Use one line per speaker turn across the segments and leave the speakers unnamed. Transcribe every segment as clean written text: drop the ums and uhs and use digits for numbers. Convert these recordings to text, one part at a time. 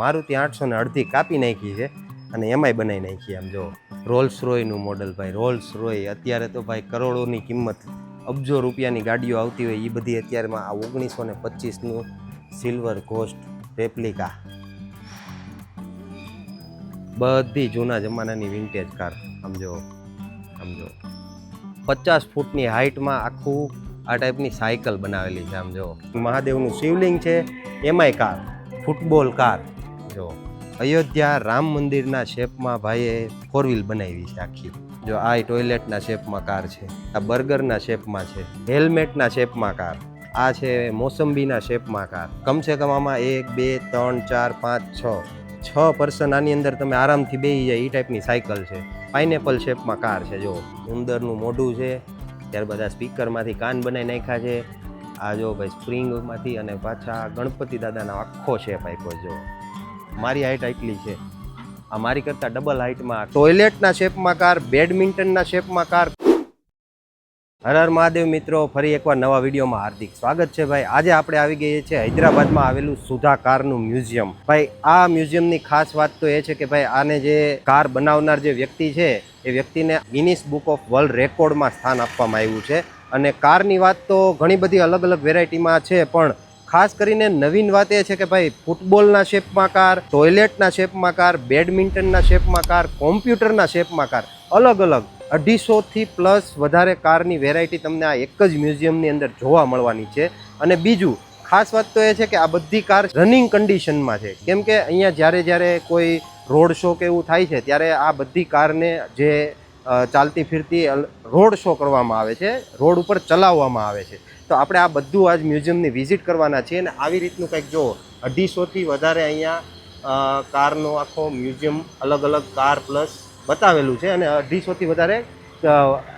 મારુતિ 830 કાપી નાખી છે અને એમાંય બનાવી નાખી. આમ જો રોલ્સ રોયનું મોડલ ભાઈ, રોલ્સ રોય અત્યારે તો ભાઈ કરોડોની કિંમત, અબજો રૂપિયાની ગાડીઓ આવતી હોય એ બધી અત્યારમાં આ 1925નું સિલ્વર ઘોસ્ટ રેપ્લિકા, બધી જૂના જમાનાની વિન્ટેજ કાર. સમજો 50 ફૂટની હાઇટમાં આખું આ ટાઈપની સાયકલ બનાવેલી છે. આમ જો મહાદેવનું શિવલિંગ છે એમાંય કાર, ફૂટબોલ કાર. જો અયોધ્યા રામ મંદિરના શેપમાં ભાઈએ 4 વ્હીલ બનાવી છે આખી. જો આ ટોયલેટના શેપમાં કાર છે, આ બર્ગરના શેપમાં છે, હેલ્મેટના શેપમાં કાર, આ છે મોસંબીના શેપમાં કાર. કમસે કમ આમાં 1 2 3 4 5 6 પર્સન આની અંદર તમે આરામથી બેસી જાય એ ટાઈપની સાયકલ છે. પાઇનેપલ શેપમાં કાર છે. જો ઉંદરનું મોઢું છે, ત્યાર બધા સ્પીકરમાંથી કાન બનાવી નાખ્યા છે. આ જો ભાઈ સ્પ્રિંગમાંથી, અને પાછા ગણપતિ દાદાનો આખો શેપ આપ્યો. જો મારી હાઇટ આટલી છે, આ મારી કરતાં double હાઇટમાં ટોયલેટના શેપમાં car, બેડમિન્ટનના શેપમાં car. Har Har Mahadev મિત્રો, ફરી એકવાર નવા વિડીયોમાં હાર્દિક સ્વાગત છે ભાઈ. આજે આપણે આવી ગઈએ છીએ હૈદરાબાદમાં આવેલું સુધા કારનું મ્યુઝિયમ. ભાઈ આ મ્યુઝિયમની ખાસ વાત તો એ છે કે ભાઈ આને જે કાર બનાવનાર જે વ્યક્તિ છે એ વ્યક્તિને ગિનિસ બુક ઓફ વર્લ્ડ રેકોર્ડમાં સ્થાન આપવામાં આવ્યું છે. અને કારની વાત તો ઘણી બધી અલગ અલગ વેરાયટીમાં છે, પણ ખાસ કરીને નવીન વાત એ છે કે ભાઈ ફૂટબોલના શેપમાં કાર, ટોયલેટના શેપમાં કાર, બેડમિન્ટનના શેપમાં કાર, કોમ્પ્યુટરના શેપમાં કાર, અલગ અલગ 250થી પ્લસ વધારે કારની વેરાયટી તમને આ એક જ મ્યુઝિયમની અંદર જોવા મળવાની છે. અને બીજું ખાસ વાત તો એ છે કે આ બધી કાર રનિંગ કન્ડિશનમાં છે, કેમ કે અહીંયા જ્યારે કોઈ રોડ શો કે એવું થાય છે ત્યારે આ બધી કારને જે ચાલતી ફિરતી રોડ શો કરવામાં આવે છે, રોડ ઉપર ચલાવવામાં આવે છે. તો આપણે આ બધું આજ મ્યુઝિયમની વિઝિટ કરવાના છીએ. અને આવી રીતનું કંઈક જો 250થી વધારે અહીંયા કારનો આખો મ્યુઝિયમ અલગ અલગ કાર પ્લસ બતાવેલું છે. અને 250થી વધારે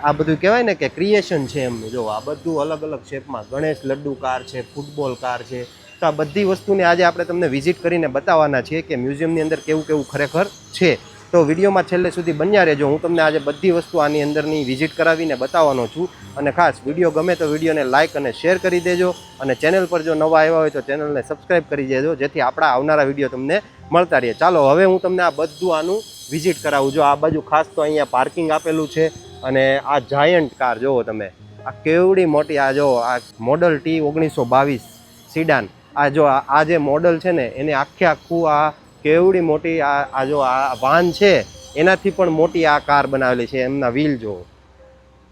આ બધું કહેવાય ને કે ક્રિએશન છે એમનું. જો આ બધું અલગ અલગ શેપમાં ગણેશ લડ્ડુ કાર છે, ફૂટબોલ કાર છે. તો આ બધી વસ્તુને આજે આપણે તમને વિઝિટ કરીને બતાવવાના છીએ કે મ્યુઝિયમની અંદર કેવું કેવું ખરેખર છે. તો વિડીયોમાં છેલ્લે સુધી બન્યા રહેજો. હું તમને આજે બધી વસ્તુ આની અંદરની વિઝિટ કરાવીને બતાવવાનો છું. અને ખાસ વિડીયો ગમે તો વિડીયોને લાઇક અને શેર કરી દેજો. અને ચેનલ પર જો નવા આવ્યા હોય તો ચેનલને સબસ્ક્રાઈબ કરી દેજો, જેથી આપણા આવનારા વિડીયો તમને મળતા રહે. ચાલો હવે હું તમને આ બધું આનું વિઝિટ કરાવું. જો આ બાજુ ખાસ તો અહીંયા પાર્કિંગ આપેલું છે. અને આ જાયન્ટ કાર જુઓ તમે, આ કેવડી મોટી. આ જો આ મોડલ T 1922 સિડાન. આ જો આ જે મોડલ છે ને એને આખું આ કેવડી મોટી આ જો આ વાન છે એનાથી પણ મોટી આ કાર બનાવેલી છે. એમના વ્હીલ જો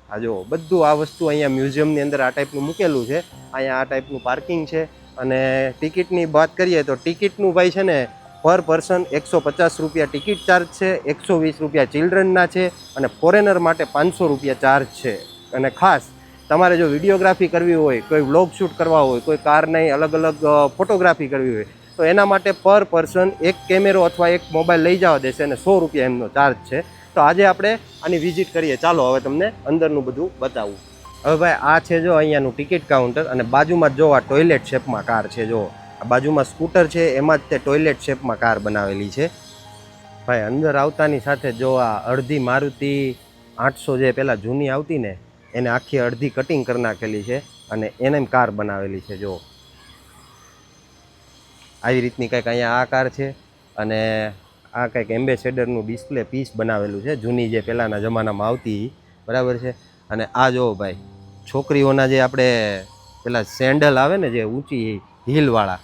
આ જો બધું આ વસ્તુ અહીંયા મ્યુઝિયમની અંદર આ ટાઈપનું મૂકેલું છે. અહીંયા આ ટાઈપનું પાર્કિંગ છે. અને ટિકિટની વાત કરીએ તો ટિકિટનું ભાઈ છે ને પર પર્સન 150 રૂપિયા ટિકિટ ચાર્જ છે, 120 રૂપિયા ચિલ્ડ્રનના છે, અને ફોરેનર માટે 500 રૂપિયા ચાર્જ છે. અને ખાસ તમારે જો વિડીયોગ્રાફી કરવી હોય, કોઈ વ્લોગ શૂટ કરવા હોય, કોઈ કારની અલગ અલગ ફોટોગ્રાફી કરવી હોય તો એના માટે પર પર્સન એક કેમેરો અથવા એક મોબાઈલ લઈ જવા દેશે અને 100 રૂપિયા એમનો ચાર્જ છે. તો આજે આપણે આની વિઝિટ કરીએ. ચાલો હવે તમને અંદરનું બધું બતાવું. હવે ભાઈ આ છે જો અહીંયાનું ટિકિટ કાઉન્ટર, અને બાજુમાં જો આ ટોયલેટ શેપમાં કાર છે. જો આ બાજુમાં સ્કૂટર છે, એમાં જ તે ટોયલેટ શેપમાં કાર બનાવેલી છે. ભાઈ અંદર આવતાની સાથે જો આ અડધી મારુતિ 800 જે પહેલાં જૂની આવતી ને એને આખી અડધી કટિંગ કરી નાખેલી છે અને એને કાર બનાવેલી છે. જો આવી રીતની કંઈક અહીંયા આ કાર છે. અને આ કંઈક એમ્બેસેડરનું ડિસ્પ્લે પીસ બનાવેલું છે, જૂની જે પહેલાંના જમાનામાં આવતી, બરાબર છે. અને આ જો ભાઈ છોકરીઓના જે આપણે પેલા સેન્ડલ આવે ને જે ઊંચી હીલવાળા,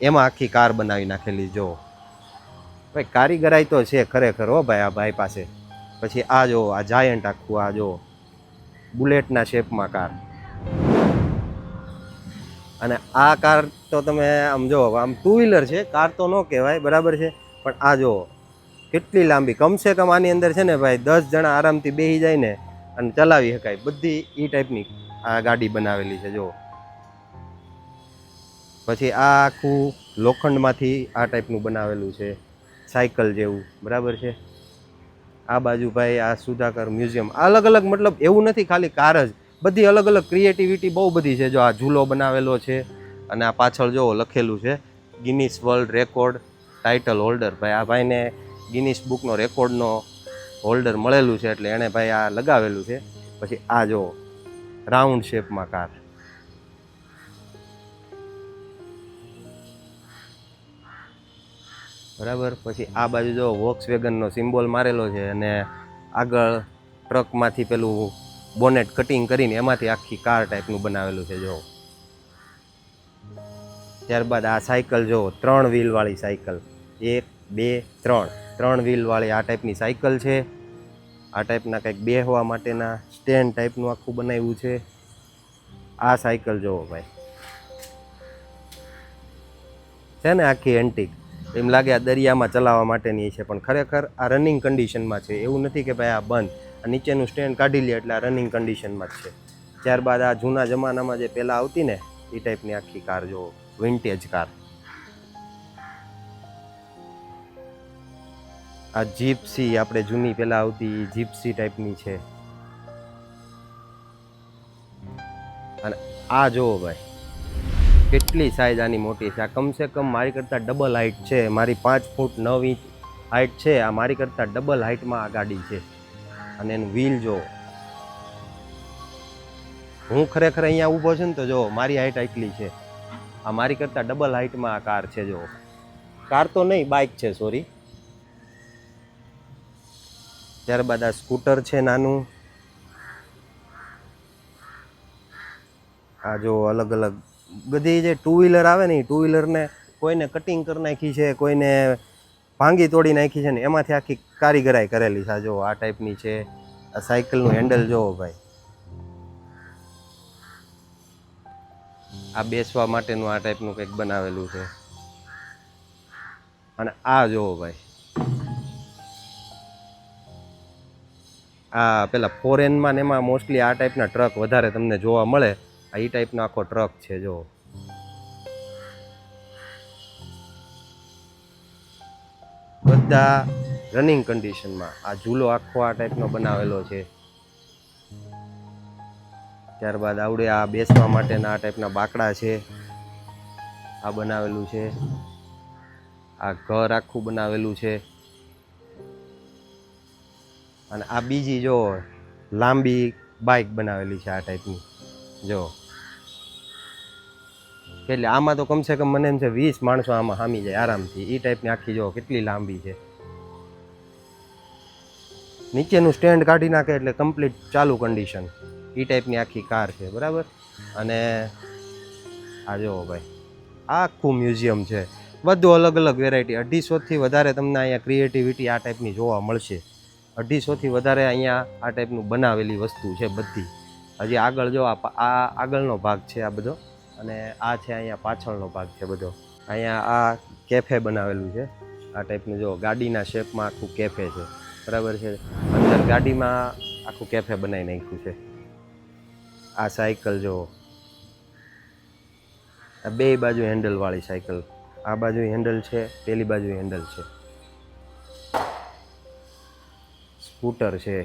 એમાં આખી કાર બનાવી નાખેલી. જો ભાઈ કારીગરાઈ તો છે ખરેખર હો ભાઈ આ ભાઈ પાસે. પછી આ જો આ જાયન્ટ આખું આ જો બુલેટના શેપમાં કાર. અને આ કાર તો તમે આમ જો આમ 2 વ્હીલર છે, કાર તો ન કહેવાય, બરાબર છે. પણ આ જો કેટલી લાંબી, કમસે કમ આની અંદર છે ને ભાઈ 10 જણા આરામથી બેસી જાય ને અને ચલાવી શકાય. બધી એ ટાઈપની આ ગાડી બનાવેલી છે. જો પછી આ આખું લોખંડમાંથી આ ટાઈપનું બનાવેલું છે, સાયકલ જેવું, બરાબર છે. આ બાજુ ભાઈ આ સુધાકર મ્યુઝિયમ અલગ અલગ, મતલબ એવું નથી ખાલી કાર જ, બધી અલગ અલગ ક્રિએટિવિટી બહુ બધી છે. જો આ ઝૂલો બનાવેલો છે, અને આ પાછળ જો લખેલું છે Guinness world record title holder. ભાઈ આ ભાઈને ગિનિસ બુકનો રેકોર્ડનો હોલ્ડર મળેલું છે, એટલે એણે ભાઈ આ લગાવેલું છે. પછી આ જો રાઉન્ડ શેપમાં કાર. બરાબર. પછી આ બાજુ જો વોક્સવેગનનો સિમ્બોલ મારેલો છે અને આગળ ટ્રકમાંથી પેલું બોનેટ કટિંગ કરીને એમાંથી આખી કાર ટાઈપનું બનાવેલું છે જો. ત્યારબાદ આ સાયકલ જો 3 વ્હીલવાળી સાયકલ, 1 2 3 વ્હીલવાળી આ ટાઈપની સાયકલ છે. આ ટાઈપના કંઈક બેહવા માટેના સ્ટેન્ડ ટાઈપનું આખું બનાવ્યું છે. આ સાયકલ જોવો ભાઈ, છે ને આખી એન્ટિક, એમ લાગે આ દરિયામાં ચલાવવા માટેની છે, પણ ખરેખર આ રનિંગ કન્ડિશનમાં છે. એવું નથી કે ભાઈ આ બંધ, આ નીચેનું સ્ટેન્ડ કાઢી લે એટલે આ રનિંગ કન્ડિશનમાં જ છે. ત્યારબાદ આ જૂના જમાનામાં જે પહેલાં આવતી ને એ ટાઈપની આખી કાર જોવો, વિન્ટેજ કાર. આ જીપ્સી આપણે જૂની પહેલાં આવતી જીપ્સી ટાઈપની છે. અને આ જોવો ભાઈ, કેટલી સાઈઝ આની મોટી છે. આ કમસે કમ મારી કરતાં ડબલ હાઇટ છે. મારી 5 ફૂટ 9 ઇંચ હાઇટ છે. આ મારી કરતાં ડબલ હાઇટમાં આ ગાડી છે. અને એનું વ્હીલ જો, હું ખરેખર અહીંયા ઊભો છું ને તો જો મારી હાઇટ આટલી છે. આ મારી કરતાં ડબલ હાઇટમાં આ કાર છે જો. કાર તો નહીં, બાઇક છે, સોરી. ત્યારબાદ આ સ્કૂટર છે નાનું. આ જો અલગ અલગ બધી જે ટુ વ્હીલર આવે ને એ ટુ વ્હીલરને કોઈને કટિંગ કરી નાખી છે, કોઈને ભાંગી તોડી નાખી છે ને એમાંથી આખી કારીગરાઈ કરેલી છે. જો આ ટાઈપની છે. આ સાયકલનું હેન્ડલ જોવો ભાઈ, આ બેસવા માટેનું આ ટાઈપનું કંઈક બનાવેલું છે. અને આ જોવો ભાઈ, આ પેલા ફોરેનમાં ને એમાં મોસ્ટલી આ ટાઈપના ટ્રક વધારે તમને જોવા મળે. આ એ ટાઈપનો આખો ટ્રક છે જો. બધા રનિંગ કન્ડિશનમાં. આ ઝૂલો આખો આ ટાઈપનો બનાવેલો છે. ત્યારબાદ આવડે આ બેસવા માટેના આ ટાઈપના બાકડા છે, આ બનાવેલું છે. આ ઘર આખું બનાવેલું છે. અને આ બીજી જો લાંબી બાઇક બનાવેલી છે આ ટાઈપની જો. એટલે આમાં તો કમસે કમ મને એમ છે 20 માણસો આમાં હામી જાય આરામથી. એ ટાઈપની આખી જો કેટલી લાંબી છે. નીચેનું સ્ટેન્ડ કાઢી નાખે એટલે કમ્પ્લીટ ચાલુ કન્ડિશન. એ ટાઈપની આખી કાર છે બરાબર. અને આ જુઓ ભાઈ, આ આખું મ્યુઝિયમ છે. બધું અલગ અલગ વેરાયટી. 250થી વધારે તમને અહીંયા ક્રિએટિવિટી આ ટાઈપની જોવા મળશે. 250થી વધારે અહીંયા આ ટાઈપનું બનાવેલી વસ્તુ છે બધી. હજી આગળ જો આ આગળનો ભાગ છે આ બધો, અને આ છે અહીંયા પાછળનો ભાગ છે બધો. અહીંયા આ કેફે બનાવેલું છે આ ટાઈપનું જો, ગાડીના શેપમાં આખું કેફે છે બરાબર છે. અંદર ગાડીમાં આખું કેફે બનાવી નાખ્યું છે. આ સાયકલ જો, આ બે બાજુ હેન્ડલવાળી સાયકલ. આ બાજુ હેન્ડલ છે, પેલી બાજુ હેન્ડલ છે. સ્કૂટર છે.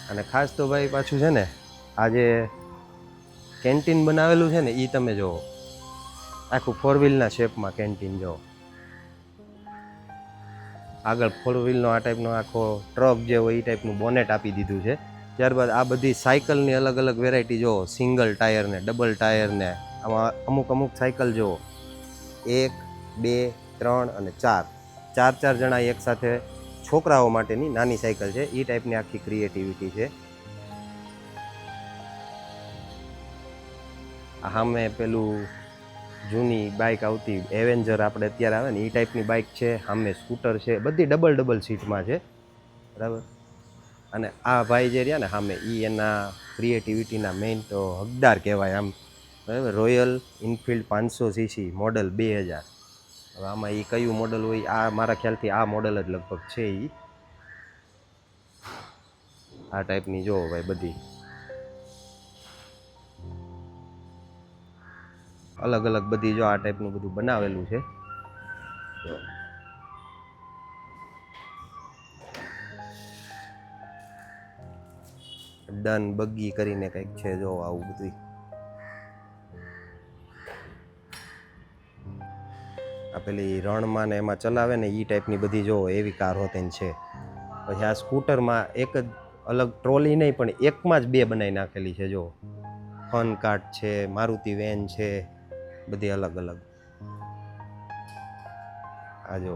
અને ખાસ તો ભાઈ પાછું છે ને આ જે કેન્ટીન બનાવેલું છે ને એ તમે જુઓ, આખું 4 વ્હીલના શેપમાં કેન્ટીન જુઓ. આગળ 4 વ્હીલનો આ ટાઈપનો આખો ટ્રક જે હોય એ ટાઈપનું બોનેટ આપી દીધું છે. ત્યારબાદ આ બધી સાયકલની અલગ અલગ વેરાયટી જુઓ, સિંગલ ટાયર ને ડબલ ટાયર ને. આમાં અમુક સાયકલ જુઓ, 1 2 3 અને 4 જણા એકસાથે છોકરાઓ માટેની નાની સાયકલ છે. એ ટાઈપની આખી ક્રિએટિવિટી છે. સામે પેલું જૂની બાઇક આવતી એવેન્જર આપણે અત્યારે આવે ને એ ટાઈપની બાઇક છે. સામે સ્કૂટર છે. બધી ડબલ સીટમાં છે બરાબર. અને આ ભાઈ જે રહ્યા ને સામે એ એના ક્રિએટિવિટીના મેઇન તો હકદાર કહેવાય આમ બરાબર. Royal Enfield 500cc model 2000. હવે આમાં એ કયું મોડલ હોય, આ મારા ખ્યાલથી આ મોડલ જ લગભગ છે. એ આ ટાઈપની જોવો ભાઈ બધી અલગ અલગ બધી જો આ ટાઈપનું બધું બનાવેલું છે. ડન બગી કરીને કંઈક છે જો આવું બધું. આ પેલી રણમાં ને એમાં ચલાવે ને એ ટાઈપની બધી જો એવી કાર હોતી છે. પછી આ સ્કૂટરમાં એક જ અલગ ટ્રોલી નહીં પણ એકમાં જ 2 બનાવી નાખેલી છે જો. ફન કાર્ટ છે, મારુતિ વેન છે, બધી અલગ અલગ. આ જો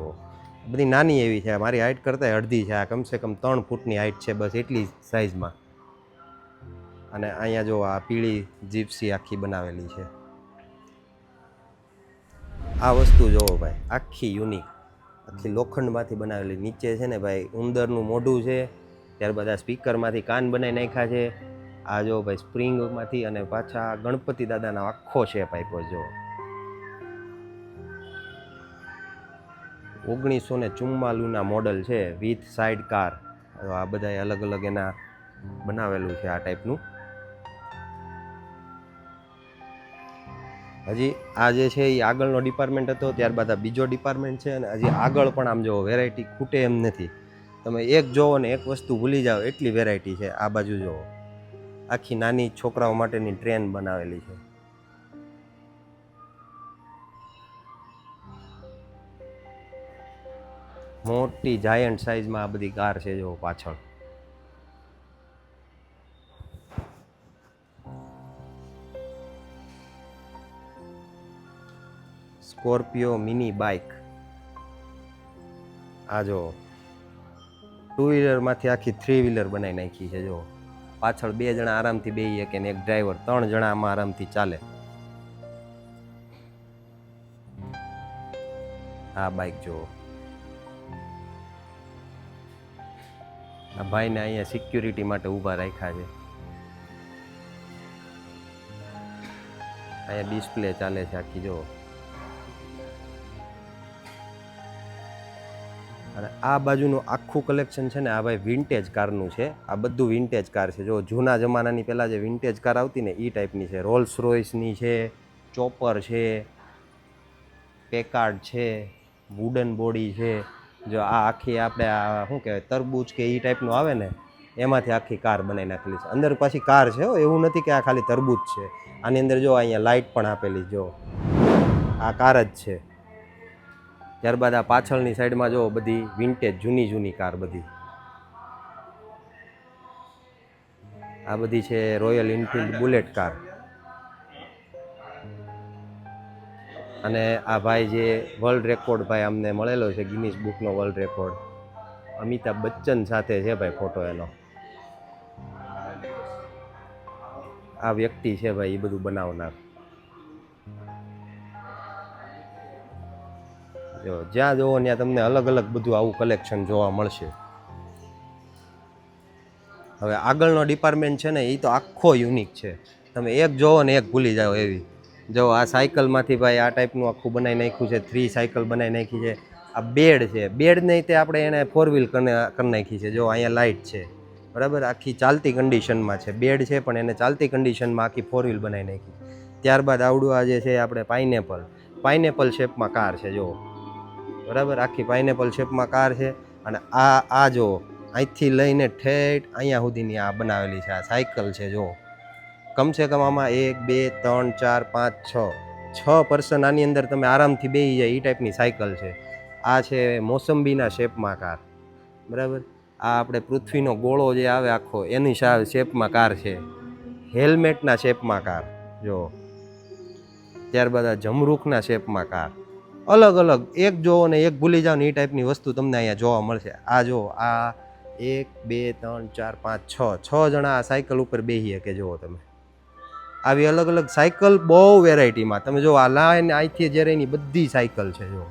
બધી નાની એવી છે, મારી હાઇટ કરતાં અડધી છે. આ કમસે કમ 3 ફૂટની હાઇટ છે, બસ એટલી સાઇઝમાં. અને અહીંયા જો આ પીળી જીપ્સી આખી બનાવેલી છે. આ વસ્તુ જોવો ભાઈ, આખી યુનિક, આખી લોખંડમાંથી બનાવેલી. નીચે છે ને ભાઈ ઉંદરનું મોઢું છે, ત્યારબાદ આ સ્પીકરમાંથી કાન બનાવી નાખ્યા છે. આ જો ભાઈ સ્પ્રિંગમાંથી, અને પાછા ગણપતિ દાદાનો આખો શેપ આપ્યો. જો 1944ના મોડલ છે, વિથ સાઇડ કાર. આ બધા અલગ અલગ એના બનાવેલું છે આ ટાઈપનું. હજી આ જે છે એ આગળનો ડિપાર્ટમેન્ટ હતો, ત્યારબાદ આ બીજો ડિપાર્ટમેન્ટ છે. અને હજી આગળ પણ આમ જો વેરાયટી ખૂટે એમ નથી. તમે એક જોવો ને એક વસ્તુ ભૂલી જાઓ એટલી વેરાયટી છે. આ બાજુ જોવો, આખી નાની છોકરાઓ માટેની ટ્રેન બનાવેલી છે. મોટી જાયન્ટ સાઇઝમાં આ બધી કાર છે જો પાછળ. Scorpio mini bike. આ જો 2 વ્હીલરમાંથી આખી 3 વ્હીલર બનાવી નાખી છે. જો પાછળ 2 જણા આરામથી બેસી શકે ને એક ડ્રાઈવર, 3 જણા આમાં આરામથી ચાલે. આ બાઇક જો, આ ભાઈને અહીંયા સિક્યુરિટી માટે ઊભા રાખ્યા છે. અહીંયા ડિસ્પ્લે ચાલે છે આખી જો. અને આ બાજુનું આખું કલેક્શન છે ને આ ભાઈ વિન્ટેજ કારનું છે. આ બધું વિન્ટેજ કાર છે. જો જૂના જમાનાની પહેલાં જે વિન્ટેજ કાર આવતી ને એ ટાઈપની છે. રોલ્સ રોયસની છે, ચોપર છે, પેકાર્ડ છે, વુડન બોડી છે. જો આ આખી આપણે આ શું કહેવાય તરબૂચ કે એ ટાઈપનું આવે ને એમાંથી આખી કાર બનાવી નાખેલી છે. અંદર પાછી કાર છે, એવું નથી કે આ ખાલી તરબૂચ છે. આની અંદર જો અહીંયા લાઇટ પણ આપેલી. જો આ કાર જ છે. ત્યારબાદ આ પાછળની સાઈડમાં જો બધી વિન્ટેજ જૂની કાર બધી. આ બધી છે રોયલ એનફિલ્ડ બુલેટ કાર. અને આ ભાઈ જે વર્લ્ડ રેકોર્ડ ભાઈ અમને મળેલો છે, ગિનીસ બુકનો વર્લ્ડ રેકોર્ડ, અમિતાભ બચ્ચન સાથે છે ભાઈ ફોટો એનો. આ વ્યક્તિ છે ભાઈ એ બધું બનાવનાર. જો જ્યાં જોવો ત્યાં તમને અલગ અલગ બધું આવું કલેક્શન જોવા મળશે. હવે આગળનો ડિપાર્ટમેન્ટ છે ને એ તો આખો યુનિક છે. તમે એક જોવો ને એક ભૂલી જાઓ એવી. જો આ સાયકલમાંથી ભાઈ આ ટાઈપનું આખું બનાવી નાખ્યું છે. 3 સાયકલ બનાવી નાખી છે. આ બેડ છે. બેડ નહીં તે આપણે એને 4 વ્હીલ કરી નાખી છે. જો અહીંયા લાઇટ છે બરાબર, આખી ચાલતી કન્ડિશનમાં છે. બેડ છે પણ એને ચાલતી કન્ડિશનમાં આખી 4 વ્હીલ બનાવી નાખી. ત્યારબાદ આવડું આ જે છે આપણે પાઇનેપલ શેપમાં કાર છે. જો બરાબર, આખી પાઇનેપલ શેપમાં કાર છે. અને આ જો અહીંથી લઈને ઠેઠ અહીંયા સુધીની આ બનાવેલી છે. આ સાયકલ છે. જો કમસે કમ આમાં 1 2 3 4 5 6 પર્સન આની અંદર તમે આરામથી બેસી જાય એ ટાઈપની સાયકલ છે. આ છે મોસંબીના શેપમાં કાર બરાબર. આ આપણે પૃથ્વીનો ગોળો જે આવે આખો એની શેપમાં કાર છે. હેલ્મેટના શેપમાં કાર જો. ત્યારબાદ આ જમરૂખના શેપમાં કાર. અલગ અલગ એક જોવો ને એક ભૂલી જાઓ ને એ ટાઈપની વસ્તુ તમને અહીંયા જોવા મળશે. આ જો આ 1 2 3 4 5 6 જણા આ સાયકલ ઉપર બેસી શકે. જુઓ તમે આવી અલગ અલગ સાયકલ બહુ વેરાયટીમાં. તમે જો આ લાઈન અહીંથી જે રહીની બધી સાયકલ છે. જો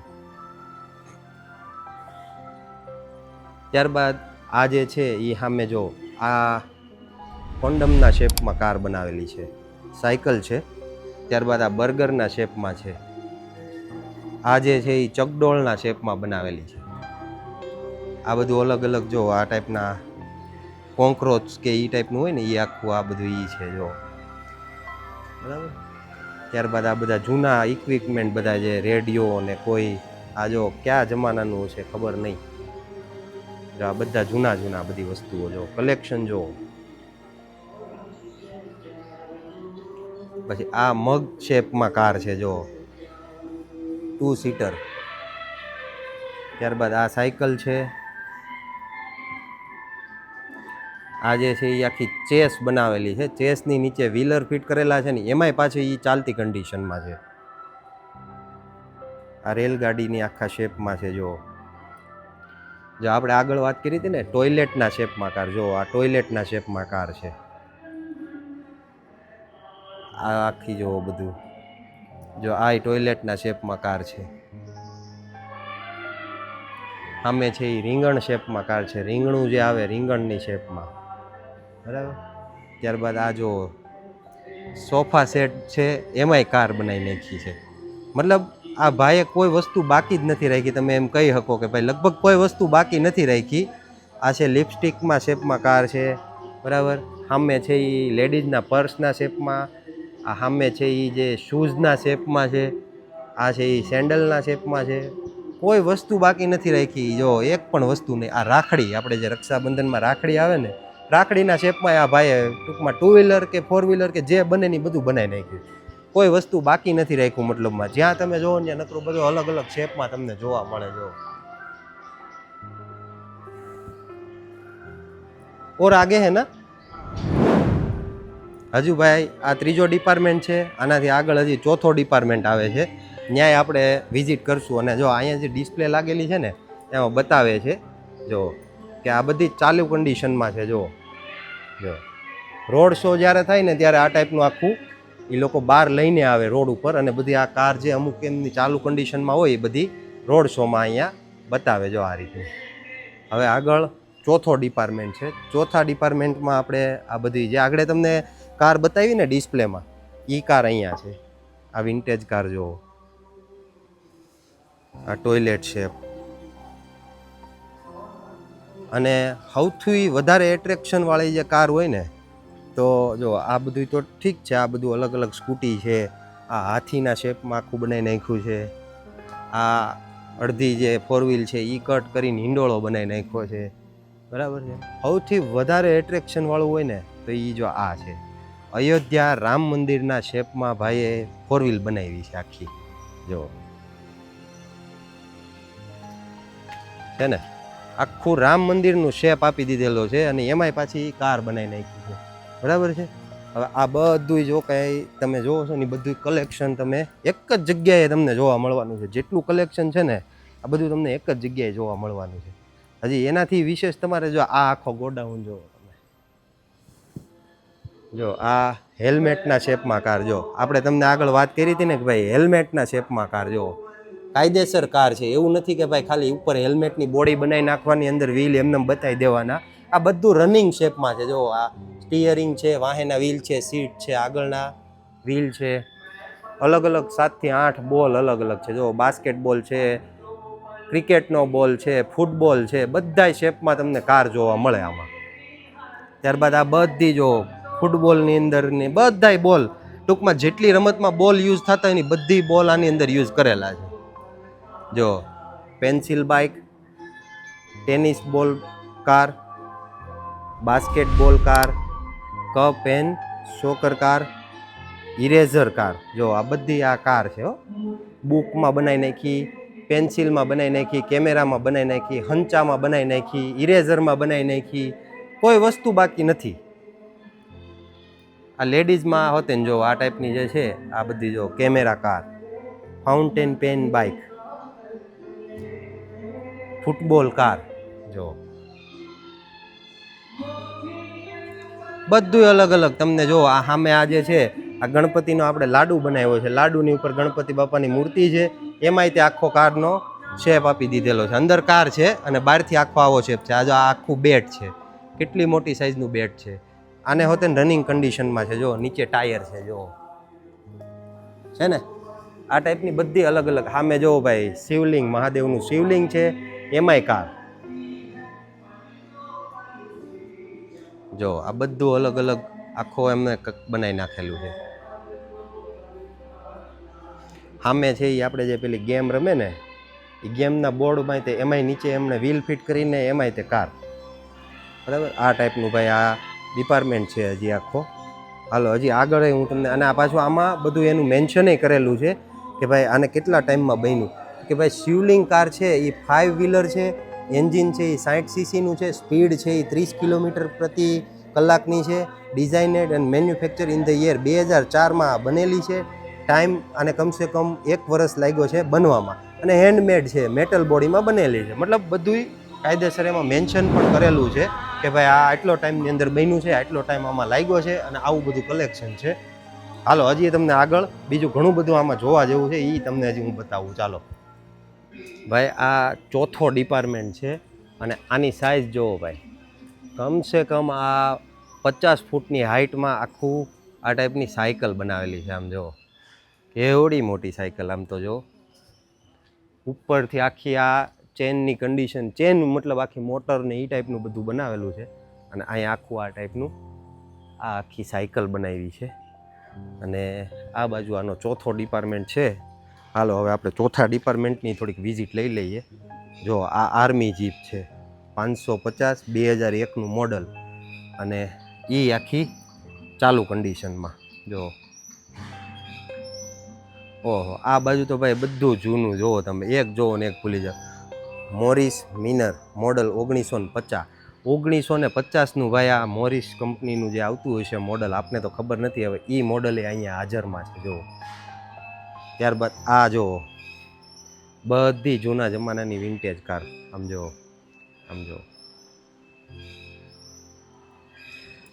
ત્યારબાદ આ જે છે એ સામે જો આ કોન્ડમના શેપમાં કાર બનાવેલી છે, સાયકલ છે. ત્યારબાદ આ બર્ગરના શેપમાં છે. આ જે છે એ ચકડોળના શેપમાં બનાવેલી છે. આ બધું અલગ અલગ જો આ ટાઈપના કોંક્રોચ કે એ ટાઈપનું હોય ને એ આખું આ બધું એ છે જો બરાબર. ત્યારબાદ આ બધા જૂના ઇક્વિપમેન્ટ બધા જે રેડિયો ને કોઈ આ જો કયા જમાનાનું છે ખબર નહીં. જો આ બધા જૂના બધી વસ્તુઓ જો કલેક્શન જો. પછી આ મગ શેપમાં કાર છે જો 2 સીટર. ત્યારબાદ આ સાયકલ છે. આ જે છે એ આખી ચેસ બનાવેલી છે. ચેસની નીચે વ્હીલર ફિટ કરેલા છે ને એમાંય પાછી એ ચાલતી કન્ડિશનમાં છે. આ રેલગાડીની આખા શેપમાં છે. જો આપણે આગળ વાત કરી હતી ને ટોયલેટના શેપમાં કાર, જો આ ટોયલેટના શેપમાં કાર છે. આ આખી જો બધું, જો આ ટોયલેટના શેપમાં કાર છે. સામે છે એ રીંગણ શેપમાં કાર છે, રીંગણું જે આવે રીંગણની શેપમાં, બરાબર. ત્યારબાદ આ જો સોફા સેટ છે, એમાંય કાર બનાવી નાખી છે. મતલબ આ ભાઈએ કોઈ વસ્તુ બાકી જ નથી રાખી. તમે એમ કહી શકો કે ભાઈ લગભગ કોઈ વસ્તુ બાકી નથી રાખી. આ છે લિપસ્ટિકમાં શેપમાં કાર છે, બરાબર. સામે છે એ લેડીઝના પર્સના શેપમાં, આ સામે છે એ જે શૂઝના શેપમાં છે, આ છે એ સેન્ડલના શેપમાં છે. કોઈ વસ્તુ બાકી નથી રાખી. જો એક પણ વસ્તુ નહીં. આ રાખડી, આપણે જે રક્ષાબંધનમાં રાખડી આવે ને, રાખડીના શેપમાં આ ભાઈએ ટૂંકમાં 2 વ્હીલર કે 4 વ્હીલર કે જે બને ને બધું બનાવી નાખ્યું. કોઈ વસ્તુ બાકી નથી રાખ્યું. મતલબમાં જ્યાં તમે જોવો ને ત્યાં નકરું બધું અલગ અલગ શેપમાં તમને જોવા મળે. જો ઓર આગે હે ના હજુ ભાઈ આ ત્રીજો ડિપાર્ટમેન્ટ છે. આનાથી આગળ હજી ચોથો ડિપાર્ટમેન્ટ આવે છે. ન્યાય આપણે વિઝિટ કરશું. અને જો અહીંયા જે ડિસ્પ્લે લાગેલી છે ને એમાં બતાવે છે જો કે આ બધી ચાલુ કન્ડિશનમાં છે. જો રોડ શો જ્યારે થાય ને ત્યારે આ ટાઈપનું આખું એ લોકો બહાર લઈને આવે રોડ ઉપર, અને બધી આ કાર જે અમુક એમની ચાલુ કન્ડિશનમાં હોય એ બધી રોડ શોમાં અહીંયા બતાવે. જો આ રીતે. હવે આગળ ચોથો ડિપાર્ટમેન્ટ છે. ચોથા ડિપાર્ટમેન્ટમાં આપણે આ બધી જે આગળ તમને કાર બતાવી ને ડિસ્પ્લેમાં, એ કાર અહીંયા છે. આ વિન્ટેજ કાર જો, આ ટોયલેટ શેપ. અને સૌથી વધારે એટ્રેક્શન વાળી જે કાર હોય ને, તો જો આ બધું તો ઠીક છે, આ બધું અલગ અલગ સ્કૂટી છે. આ હાથીના શેપમાં આખું બનાવી નાખ્યું છે. આ અડધી જે 4 વ્હીલ છે એ કટ કરીને હિંડોળો બનાવી નાખ્યો છે, બરાબર છે. સૌથી વધારે એટ્રેક્શન વાળું હોય ને તો એ જો આ છે. અયોધ્યા રામ મંદિરના શેપમાં ભાઈએ 4 વ્હીલ બનાવી છે આખી. જો છે ને, આખું રામ મંદિરનું શેપ આપી દીધેલો છે, અને એમાંય પાછી કાર બનાવી નાખી છે, બરાબર છે. હવે આ બધું જો કાંઈ તમે જોવો છો ને બધું કલેક્શન તમે એક જ જગ્યાએ તમને જોવા મળવાનું છે. જેટલું કલેક્શન છે ને આ બધું તમને એક જ જગ્યાએ જોવા મળવાનું છે. હજી એનાથી વિશેષ તમારે જો આ આખો ગોડાઉન જોવો તમે, જો આ હેલ્મેટના શેપમાં કાર. જો આપણે તમને આગળ વાત કરી હતી ને કે ભાઈ હેલ્મેટના શેપમાં કાર જો કાયદેસર કાર છે. એવું નથી કે ભાઈ ખાલી ઉપર હેલ્મેટની બોડી બનાવી નાખવાની, અંદર વ્હીલ એમને બતાવી દેવાના. આ બધું રનિંગ શેપમાં છે. જો આ સ્ટીયરિંગ છે, વાહેના વ્હીલ છે, સીટ છે, આગળના વ્હીલ છે. અલગ અલગ 7 થી 8 બોલ અલગ અલગ છે. જો બાસ્કેટબોલ છે, ક્રિકેટનો બોલ છે, ફૂટબોલ છે, બધાય શેપમાં તમને કાર જોવા મળે આમાં. ત્યારબાદ આ બધી જો ફૂટબોલની અંદર ને બધાય બોલ, ટૂંકમાં જેટલી રમતમાં બોલ યુઝ થતા હોય ને બધી બોલ આની અંદર યુઝ કરેલા છે. જો પેન્સિલ બાઇક, ટેનિસ બોલ car, basketball car, cup and soccer car, eraser car. જો આ બધી આ કાર છે હો. બુકમાં બનાવી નાખી, પેન્સિલમાં બનાવી નાખી, કેમેરામાં બનાવી નાખી, હંચામાં બનાવી નાખી, ઇરેઝરમાં બનાવી નાખી. કોઈ વસ્તુ બાકી નથી. આ લેડીઝમાં હોતે ને જો આ ટાઈપની જે છે આ બધી જો camera car, fountain pen bike, football car. જો બધું અલગ અલગ તમને જો આ સામે આ જે છે આ ગણપતિનો આપણે લાડુ બનાવ્યો છે. લાડુની ઉપર ગણપતિ બાપાની મૂર્તિ છે, એમાંય તે આખો કારનો શેપ આપી દીધેલો છે. અંદર કાર છે અને બહારથી આખો આવો શેપ છે. આ જો આ આખું બેટ છે, કેટલી મોટી સાઈઝનું બેટ છે. આને હોતે ને રનિંગ કન્ડિશનમાં છે. જો નીચે ટાયર છે, જો છે ને આ ટાઈપની બધી અલગ અલગ. સામે જોવો ભાઈ શિવલિંગ, મહાદેવનું શિવલિંગ છે, એમાંય કાર. જો આ બધું અલગ અલગ આખો એમને બનાવી નાખેલું છે. સામે છે એ આપણે જે પેલી ગેમ રમે ને એ ગેમના બોર્ડમાં તે એમાંય નીચે એમને વ્હીલ ફિટ કરીને એમાંય તે કાર, બરાબર. આ ટાઈપનું ભાઈ આ ડિપાર્ટમેન્ટ છે હજી આખો. હાલો હજી આગળ હું તમને, અને આ પાછું આમાં બધું એનું મેન્શને કરેલું છે કે ભાઈ આને કેટલા ટાઈમમાં બન્યું. કે ભાઈ શિવલિંગ કાર છે એ 5 વ્હીલર છે, એન્જિન છે એ 60 સીસીનું છે, સ્પીડ છે એ 30 કિલોમીટર પ્રતિ કલાકની છે, designed and manufacture in the year 2004માં બનેલી છે. ટાઈમ આને કમસે કમ 1 વર્ષ લાગ્યો છે બનવામાં. અને હેન્ડમેડ છે, મેટલ બોડીમાં બનેલી છે. મતલબ બધુંય કાયદેસર એમાં મેન્શન પણ કરેલું છે કે ભાઈ આ આટલો ટાઈમની અંદર બન્યું છે, આટલો ટાઈમ આમાં લાગ્યો છે અને આવું બધું કલેક્શન છે. હાલો હજી તમને આગળ બીજું ઘણું બધું આમાં જોવા જેવું છે, એ તમને હજી હું બતાવું. ચાલો ભાઈ, આ ચોથો ડિપાર્ટમેન્ટ છે અને આની સાઇઝ જોવો ભાઈ, કમસે કમ આ 50 ફૂટની હાઇટમાં આખું આ ટાઈપની સાયકલ બનાવેલી છે. આમ જો કેવડી મોટી સાયકલ, આમ તો જો ઉપરથી આખી આ ચેનની કન્ડિશન, ચેન મતલબ આખી મોટર ને એ ટાઈપનું બધું બનાવેલું છે. અને અહીંયા આખું આ ટાઈપનું આ આખી સાયકલ બનાવી છે. અને આ બાજુ આનો ચોથો ડિપાર્ટમેન્ટ છે. હાલો હવે આપણે ચોથા ડિપાર્ટમેન્ટની થોડીક વિઝિટ લઈ લઈએ. જો આ આર્મી જીપ છે, 550 2001નું મોડલ અને એ આખી ચાલુ કન્ડિશનમાં. જો ઓહો, આ બાજુ તો ભાઈ બધું જૂનું જોવો તમે, એક જોવો ને એક ભૂલી જાઓ. Morris minor model 1950. 1950નું ભાઈ આ મોરિસ કંપનીનું જે આવતું હોય છે મોડલ, આપને તો ખબર નથી હવે, એ મોડલ એ અહીંયા હાજરમાં છે. જુઓ. ત્યારબાદ આ જુઓ, બધી જૂના જમાનાની વિન્ટેજ કાર. આમ જુઓ, આમ જુઓ.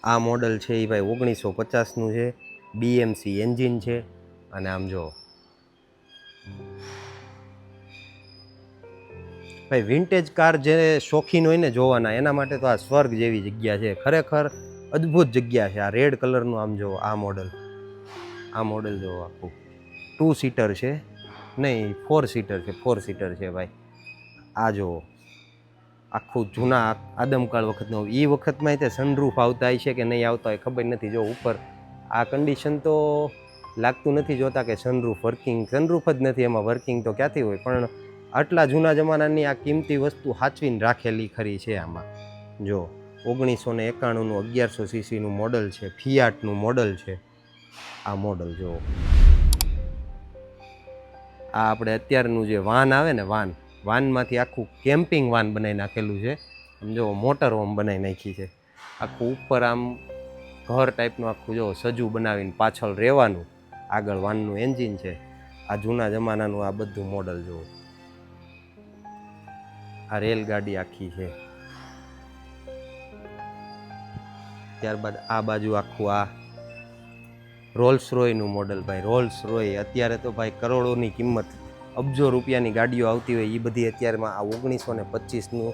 આ મોડલ છે એ ભાઈ 1950નું છે, BMC એન્જિન છે. અને આમ જુઓ ભાઈ, વિન્ટેજ કાર જે શોખીન હોય ને જોવાના, એના માટે તો આ સ્વર્ગ જેવી જગ્યા છે. ખરેખર અદ્ભુત જગ્યા છે. આ રેડ કલરનું આમ જુઓ, આ મોડલ જુઓ, આખું 2 સીટર છે, નહીં 4 સીટર છે, 4 સીટર છે ભાઈ. આ જુઓ, આખું જૂના આદમકાળ વખતનું. એ વખતમાં તે સનરૂફ આવતા છે કે નહીં આવતા હોય ખબર નથી. જો ઉપર આ કન્ડિશન તો લાગતું નથી જોતા કે સનરૂફ જ નથી એમાં. વર્કિંગ તો ક્યાંથી હોય, પણ આટલા જૂના જમાનાની આ કિંમતી વસ્તુ સાચવીને રાખેલી ખરી છે આમાં. જો 1991નું 1100 સીસીનું મોડલ છે, ફિયાટનું મોડલ છે. આ મોડલ જો, આ આપણે અત્યારનું જે વાન આવે ને, વાનમાંથી આખું કેમ્પિંગ વાન બનાવી નાખેલું છે. આમ જો મોટર હોમ બનાવી નાખી છે. આખું ઉપર આમ ઘર ટાઈપનું આખું જો સજુ બનાવીને પાછળ રહેવાનું, આગળ વાનનું એન્જિન છે. આ જૂના જમાનાનું આ બધું મોડલ જુઓ. આ રેલગાડી આખી છે. ત્યારબાદ આ બાજુ આખું આ રોલ્સ રોયનું મોડલ ભાઈ. રોલ્સ રોય અત્યારે તો ભાઈ કરોડોની કિંમત, અબજો રૂપિયાની ગાડીઓ આવતી હોય એ બધી અત્યારમાં આ 1925નું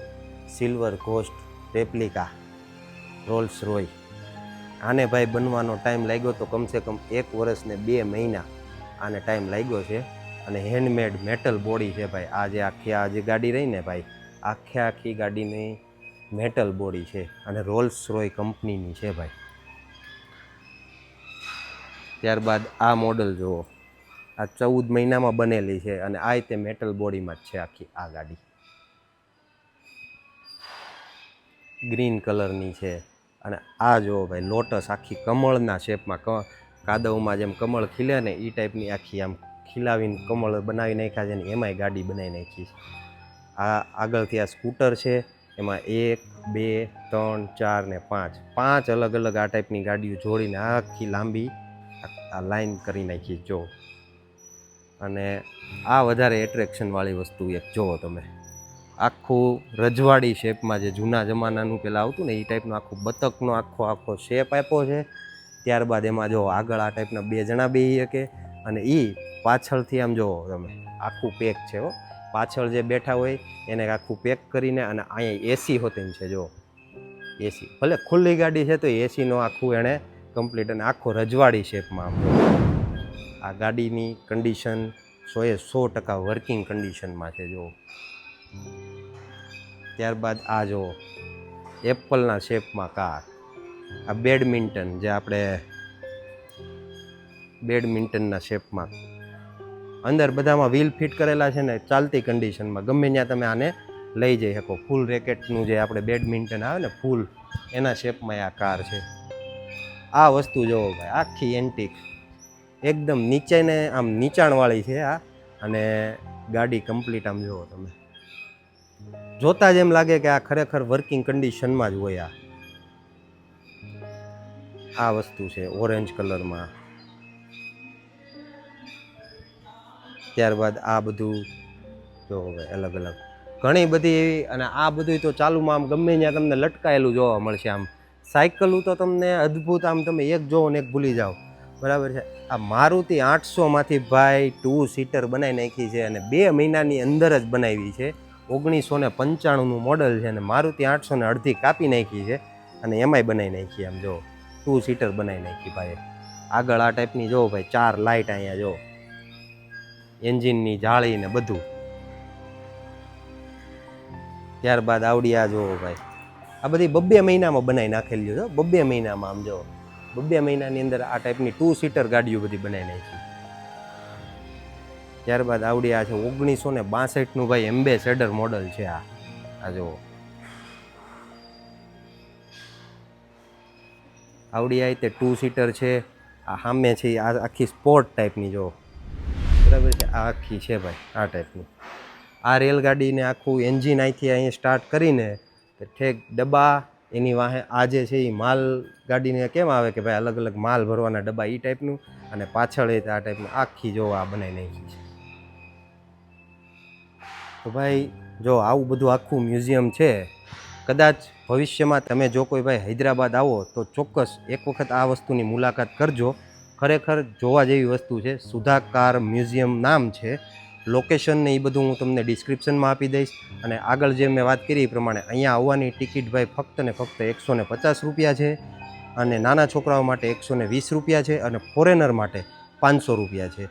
silver ghost replica Rolls Royce. આને ભાઈ બનવાનો ટાઈમ લાગ્યો તો કમસે કમ 1 વર્ષ ને 2 મહિના આને ટાઈમ લાગ્યો છે. અને હેન્ડમેડ મેટલ બોડી છે ભાઈ. આ જે ગાડી રહી ને ભાઈ, આખી ગાડીની મેટલ બોડી છે અને રોલ્સ રોય કંપનીની છે ભાઈ. ત્યારબાદ આ મોડલ જુઓ, આ 14 મહિનામાં બનેલી છે અને આ તે મેટલ બોડીમાં જ છે આખી આ ગાડી. ગ્રીન કલરની છે. અને આ જુઓ ભાઈ, લોટસ આખી કમળના શેપમાં, કાદવમાં જેમ કમળ ખીલે ને એ ટાઈપની આખી આમ ખીલાવીને કમળ બનાવી નાખ્યા છે ને એમાંય ગાડી બનાવી નાખી છે. આ આગળથી આ સ્કૂટર છે, એમાં 1 2 3 4 ને 5 અલગ અલગ આ ટાઈપની ગાડીઓ જોડીને આખી લાંબી આ લાઈન કરી નાખી જો. અને આ વધારે એટ્રેક્શનવાળી વસ્તુ એક જુઓ તમે, આખું રજવાડી શેપમાં જે જૂના જમાનાનું પહેલાં આવતું ને એ ટાઈપનું આખું બતકનો આખો શેપ આપ્યો છે. ત્યારબાદ એમાં જો આગળ આ ટાઈપના 2 જણા બેસી શકે અને એ પાછળથી આમ જુઓ તમે, આખું પેક છે હો. પાછળ જે બેઠા હોય એને આખું પેક કરીને, અને અહીંયા એસી હોતી છે જો, એસી ભલે ખુલ્લી ગાડી છે તો એસીનો આખું એણે કમ્પ્લીટ, અને આખો રજવાડી શેપમાં આ ગાડીની કન્ડિશન 100% વર્કિંગ કન્ડિશનમાં છે જો. ત્યારબાદ આ જો એપલના શેપમાં કાર, આ બેડમિન્ટન જે આપણે બેડમિન્ટનના શેપમાં, અંદર બધામાં વ્હીલ ફિટ કરેલા છે ને, ચાલતી કન્ડિશનમાં ગમે ત્યાં તમે આને લઈ જઈ શકો. ફૂલ રેકેટનું જે આપણે બેડમિન્ટન આવે ને ફૂલ, એના શેપમાં આ કાર છે. આ વસ્તુ જોવો ભાઈ, આખી એન્ટિક, એકદમ નીચેને આમ નીચાણવાળી છે આ. અને ગાડી કમ્પ્લીટ આમ જુઓ તમે, જોતા જ એમ લાગે કે આ ખરેખર વર્કિંગ કન્ડિશનમાં જ હોય. આ વસ્તુ છે ઓરેન્જ કલરમાં. ત્યારબાદ આ બધું જો હવે અલગ અલગ ઘણી બધી એવી, અને આ બધું તો ચાલુમાં આમ ગમે ત્યાં તમને લટકાયેલું જોવા મળશે. આમ સાયકલું તો તમને અદ્ભુત, આમ તમે એક જોવો ને એક ભૂલી જાઓ, બરાબર છે. આ મારુતિ 800માંથી ભાઈ 2 સીટર બનાવી નાખી છે, અને 2 મહિનાની અંદર જ બનાવી છે. 1995નું મોડલ છે, અને મારુતિ 800 ને અડધી કાપી નાખી છે, અને એમાંય બનાવી નાખી. આમ જો 2 સીટર બનાવી નાખી ભાઈ. આગળ આ ટાઈપની જો ભાઈ 4 લાઇટ અહીંયા જો, એન્જિનની જાળી ને બધું. ત્યારબાદ આવડી આ જોવો ભાઈ, આ બધી 2 મહિનામાં બનાવી નાખેલી છે. 2 મહિનામાં આમ જો 2 મહિનાની અંદર આ ટાઈપની 2 સીટર ગાડીઓ બધી બનાવી નાખી. ત્યારબાદ આવડી આ છે 1962નું ભાઈ એમ્બેસેડર મોડલ છે. આ જો આવડી આ તે 2 સીટર છે. આ સામે છે આ આખી સ્પોર્ટ ટાઈપની જો, બરાબર છે. આ આખી છે ભાઈ આ ટાઈપની. આ રેલગાડીને આખું એન્જિન અહીંથી અહીં સ્ટાર્ટ કરીને ઠેક ડબ્બા એની વાહે આ જે છે એ માલ ગાડીને કેમ આવે કે ભાઈ અલગ અલગ માલ ભરવાના ડબ્બા એ ટાઈપનું, અને પાછળ એ આ ટાઈપનું આખી જો આ બનાવી નાખી છે. તો ભાઈ જો આવું બધું આખું મ્યુઝિયમ છે. કદાચ ભવિષ્યમાં તમે જો કોઈ ભાઈ હૈદરાબાદ આવો તો ચોક્કસ એક વખત આ વસ્તુની મુલાકાત કરજો. ખરેખર જોવા જેવી વસ્તુ છે. સુધા કાર મ્યુઝિયમ નામ છે. લોકેશન ને એ બધું હું તમને ડિસ્ક્રિપ્શનમાં આપી દઈશ. અને આગળ જે મેં વાત કરી એ પ્રમાણે અહીંયા આવવાની ટિકિટ ભાઈ ફક્ત ને ફક્ત 150 રૂપિયા છે, અને નાના છોકરાઓ માટે 120 રૂપિયા છે, અને ફોરેનર માટે 500 રૂપિયા છે.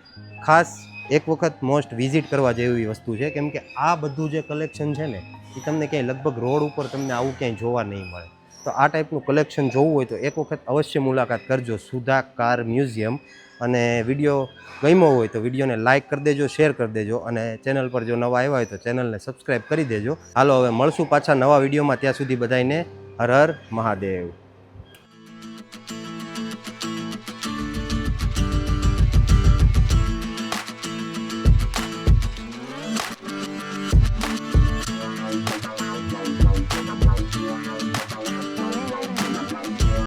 ખાસ એક વખત મોસ્ટ વિઝિટ કરવા જેવી વસ્તુ છે, કેમ કે આ બધું જે કલેક્શન છે ને એ તમને ક્યાંય લગભગ રોડ ઉપર તમને આવું ક્યાંય જોવા નહીં મળે. તો આ ટાઈપનું કલેક્શન જોવું હોય તો એક વખત અવશ્ય મુલાકાત કરજો સુધા કાર મ્યુઝિયમ. અને વિડીયો ગમ્યો હોય તો વિડીયોને લાઇક કરી દેજો, શેર કરી દેજો, અને ચેનલ પર જો નવા આવ્યા હોય તો ચેનલને સબસ્ક્રાઈબ કરી દેજો. હાલો હવે મળશું પાછા નવા વિડીયોમાં. ત્યાં સુધી બધાને હર હર મહાદેવ.